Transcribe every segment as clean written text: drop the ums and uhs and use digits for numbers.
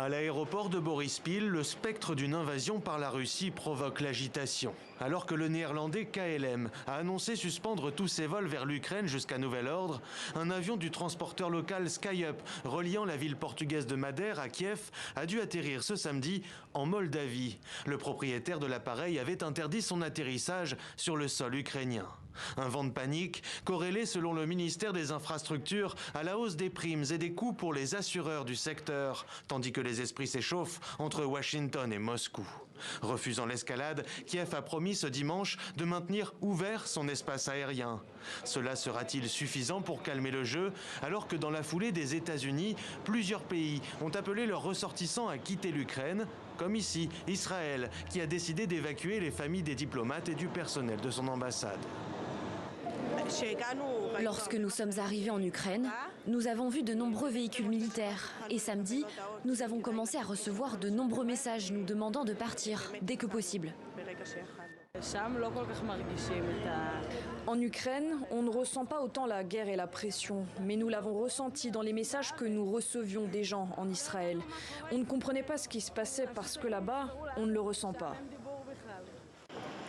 À l'aéroport de Borispil, le spectre d'une invasion par la Russie provoque l'agitation. Alors que le néerlandais KLM a annoncé suspendre tous ses vols vers l'Ukraine jusqu'à nouvel ordre, un avion du transporteur local SkyUp reliant la ville portugaise de Madère à Kiev a dû atterrir ce samedi en Moldavie. Le propriétaire de l'appareil avait interdit son atterrissage sur le sol ukrainien. Un vent de panique corrélé selon le ministère des Infrastructures à la hausse des primes et des coûts pour les assureurs du secteur, tandis que les esprits s'échauffent entre Washington et Moscou. Refusant l'escalade, Kiev a promis ce dimanche de maintenir ouvert son espace aérien. Cela sera-t-il suffisant pour calmer le jeu, alors que dans la foulée des États-Unis, plusieurs pays ont appelé leurs ressortissants à quitter l'Ukraine, comme ici, Israël, qui a décidé d'évacuer les familles des diplomates et du personnel de son ambassade. Lorsque nous sommes arrivés en Ukraine, nous avons vu de nombreux véhicules militaires. Et samedi, nous avons commencé à recevoir de nombreux messages nous demandant de partir dès que possible. En Ukraine, on ne ressent pas autant la guerre et la pression, mais nous l'avons ressenti dans les messages que nous recevions des gens en Israël. On ne comprenait pas ce qui se passait parce que là-bas, on ne le ressent pas.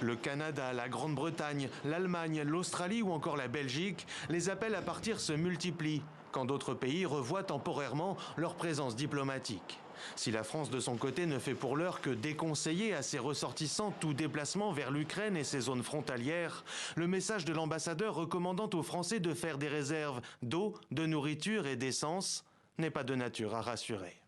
Le Canada, la Grande-Bretagne, l'Allemagne, l'Australie ou encore la Belgique, les appels à partir se multiplient, quand d'autres pays revoient temporairement leur présence diplomatique. Si la France de son côté ne fait pour l'heure que déconseiller à ses ressortissants tout déplacement vers l'Ukraine et ses zones frontalières, le message de l'ambassadeur recommandant aux Français de faire des réserves d'eau, de nourriture et d'essence n'est pas de nature à rassurer.